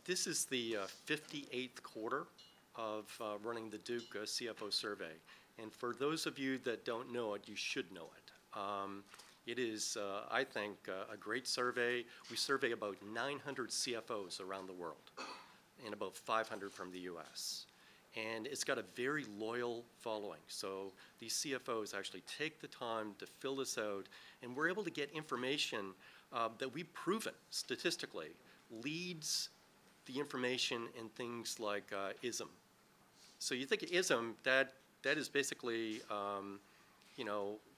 This is the 58th quarter of running the Duke CFO Survey. And for those of you that don't know it, you should know it. It is, I think, a great survey. We survey about 900 CFOs around the world and about 500 from the US. And it's got a very loyal following. So these CFOs actually take the time to fill this out, and we're able to get information that we've proven statistically leads the information in things like ISM. So you think of ISM, that is basically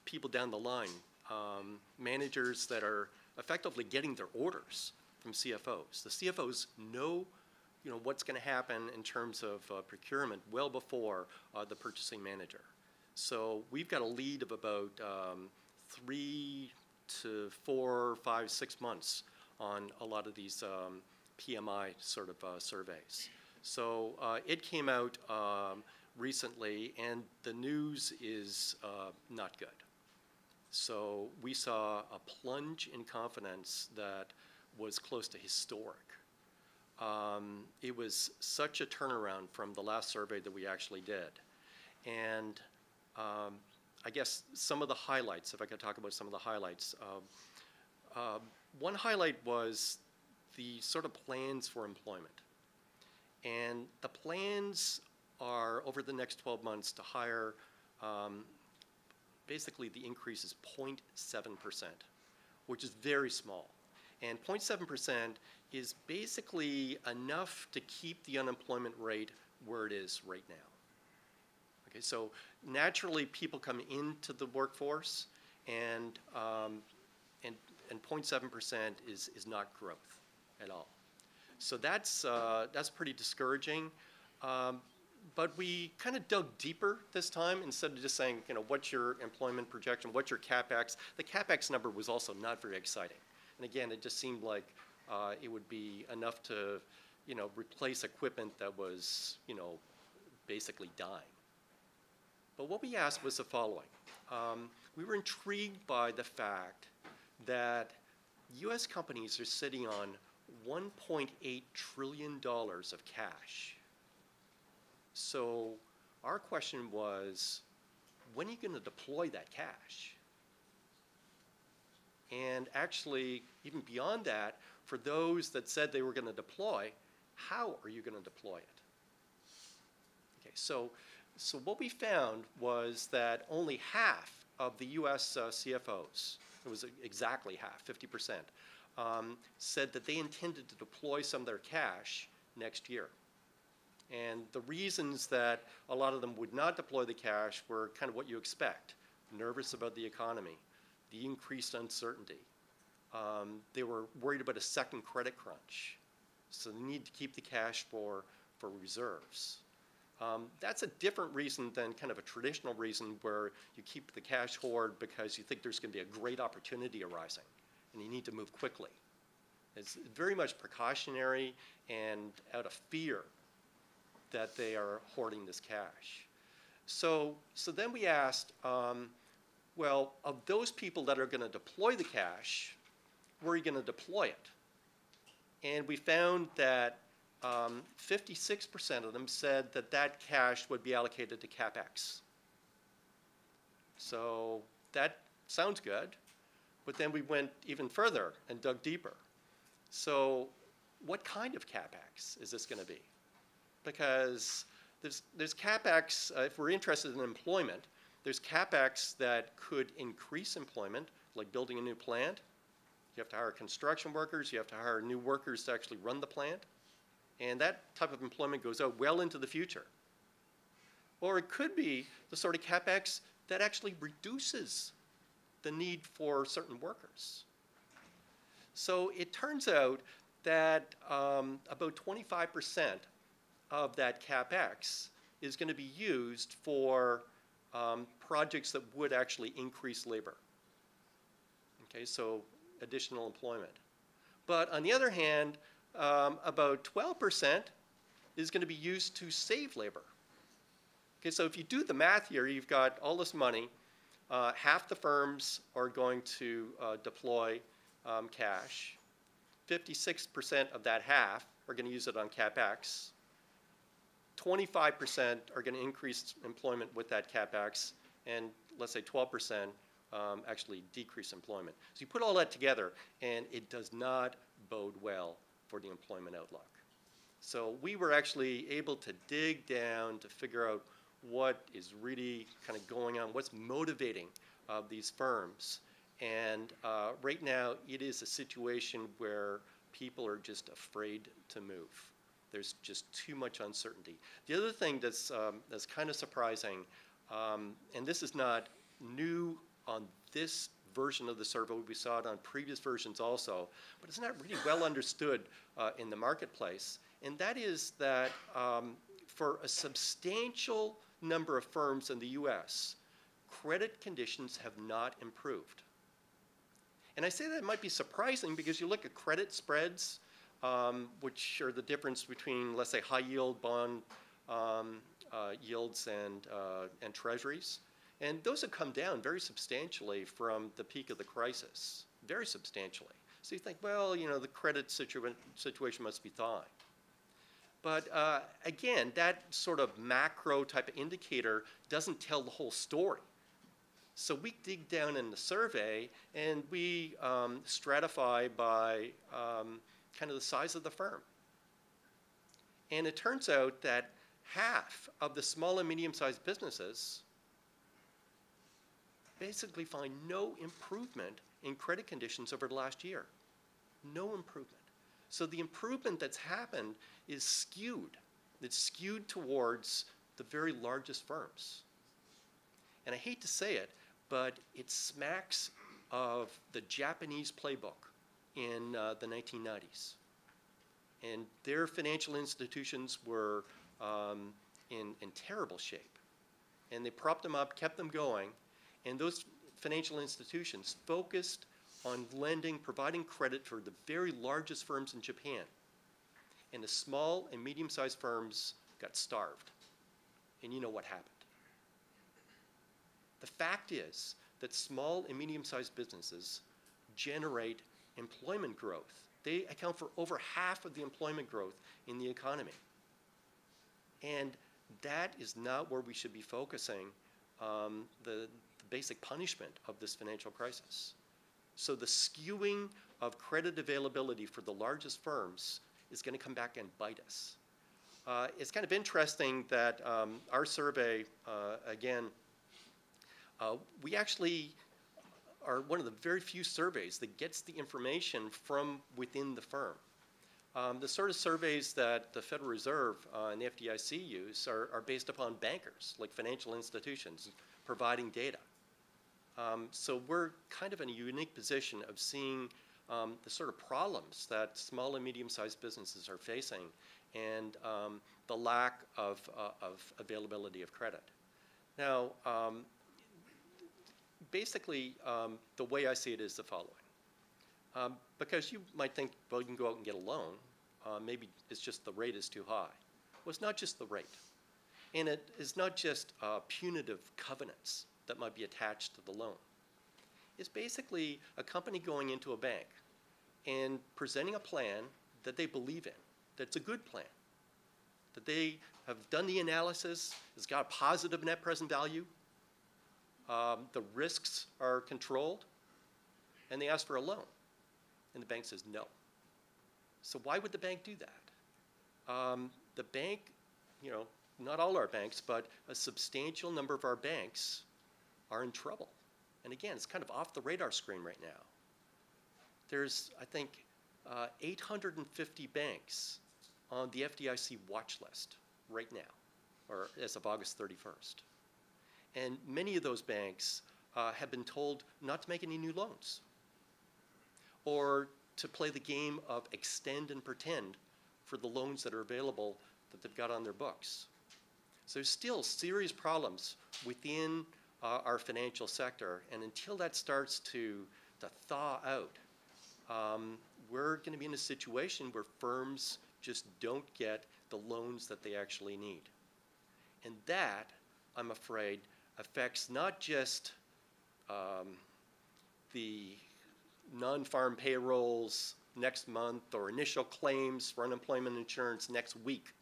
people down the line, managers that are effectively getting their orders from CFOs. The CFOs know what's going to happen in terms of procurement well before the purchasing manager. So we've got a lead of about 3 to 4, 5, 6 months on a lot of these PMI sort of surveys. So it came out recently, and the news is not good. So we saw a plunge in confidence that was close to historic. It was such a turnaround from the last survey that we actually did. And I guess some of the highlights, if I could talk about some of the highlights. One highlight was the sort of plans for employment. And the plans are over the next 12 months to hire, basically the increase is 0.7%, which is very small. And 0.7% is basically enough to keep the unemployment rate where it is right now. Okay, so naturally people come into the workforce, and 0.7% is not growth at all. So that's pretty discouraging. But we kind of dug deeper this time instead of just saying, what's your employment projection, what's your CapEx? The CapEx number was also not very exciting. And again, it just seemed like it would be enough to, replace equipment that was, basically dying. But what we asked was the following. We were intrigued by the fact that US companies are sitting on $1.8 trillion of cash. So our question was, when are you going to deploy that cash? And actually, even beyond that, for those that said they were going to deploy, how are you going to deploy it? Okay, so what we found was that only half of the US CFOs, it was exactly half, 50%, said that they intended to deploy some of their cash next year. And the reasons that a lot of them would not deploy the cash were kind of what you expect: nervous about the economy, the increased uncertainty. They were worried about a second credit crunch, so they need to keep the cash for reserves. That's a different reason than kind of a traditional reason where you keep the cash hoard because you think there's going to be a great opportunity arising and you need to move quickly. It's very much precautionary and out of fear that they are hoarding this cash. So then we asked, well, of those people that are going to deploy the cash, where are you going to deploy it? And we found that 56% of them said that that cash would be allocated to CapEx. So that sounds good, but then we went even further and dug deeper. So what kind of CapEx is this going to be? Because there's CapEx, if we're interested in employment, there's CapEx that could increase employment, like building a new plant. You have to hire construction workers, you have to hire new workers to actually run the plant. And that type of employment goes out well into the future. Or it could be the sort of CapEx that actually reduces the need for certain workers. So it turns out that about 25% of that CapEx is going to be used for projects that would actually increase labor. Okay, so additional employment. But on the other hand, about 12% is going to be used to save labor. Okay, so if you do the math here, you've got all this money. Half the firms are going to deploy cash. 56% of that half are going to use it on CapEx. 25% are going to increase employment with that CapEx, and let's say 12% actually decrease employment. So you put all that together, and it does not bode well for the employment outlook. So we were actually able to dig down to figure out what is really kind of going on, what's motivating these firms. And right now, it is a situation where people are just afraid to move. There's just too much uncertainty. The other thing that's kind of surprising, and this is not new on this version of the survey, we saw it on previous versions also, but it's not really well understood in the marketplace, and that is that for a substantial number of firms in the US, credit conditions have not improved. And I say that might be surprising because you look at credit spreads, which are the difference between, let's say, high-yield bond yields and treasuries. And those have come down very substantially from the peak of the crisis, very substantially. So you think, well, you know, the credit situation must be thawing. But again, that sort of macro type of indicator doesn't tell the whole story. So we dig down in the survey and we stratify by kind of the size of the firm. And it turns out that half of the small and medium-sized businesses basically find no improvement in credit conditions over the last year. No improvement. So the improvement that's happened is skewed. It's skewed towards the very largest firms. And I hate to say it, but it smacks of the Japanese playbook in the 1990s. And their financial institutions were in terrible shape. And they propped them up, kept them going, and those financial institutions focused on lending, providing credit for the very largest firms in Japan. And the small and medium-sized firms got starved. And you know what happened. The fact is that small and medium-sized businesses generate employment growth. They account for over half of the employment growth in the economy. And that is not where we should be focusing the basic punishment of this financial crisis. So the skewing of credit availability for the largest firms is going to come back and bite us. It's kind of interesting that our survey, again, we actually are one of the very few surveys that gets the information from within the firm. The sort of surveys that the Federal Reserve and the FDIC use are based upon bankers, like financial institutions, providing data. So we're kind of in a unique position of seeing the sort of problems that small and medium-sized businesses are facing and the lack of availability of credit. Now, basically, the way I see it is the following. Because you might think, well, you can go out and get a loan. Maybe it's just the rate is too high. Well, it's not just the rate. And it is not just punitive covenants that might be attached to the loan. It's basically a company going into a bank and presenting a plan that they believe in, that's a good plan, that they have done the analysis, it's got a positive net present value, the risks are controlled, and they ask for a loan. And the bank says no. So why would the bank do that? The bank, you know, not all our banks, but a substantial number of our banks are in trouble. And again, it's kind of off the radar screen right now. There's, I think, 850 banks on the FDIC watch list right now, or as of August 31st. And many of those banks have been told not to make any new loans or to play the game of extend and pretend for the loans that are available that they've got on their books. So there's still serious problems within our financial sector, and until that starts to thaw out, we're going to be in a situation where firms just don't get the loans that they actually need. And that, I'm afraid, affects not just the non-farm payrolls, next month or initial claims for unemployment insurance next week,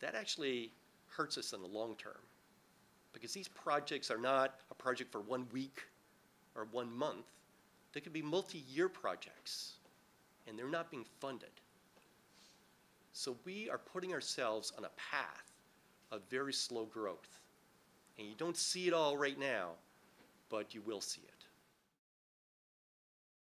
that actually hurts us in the long term. Because these projects are not a project for 1 week or 1 month. They could be multi-year projects, and they're not being funded. So we are putting ourselves on a path of very slow growth. And you don't see it all right now, but you will see it.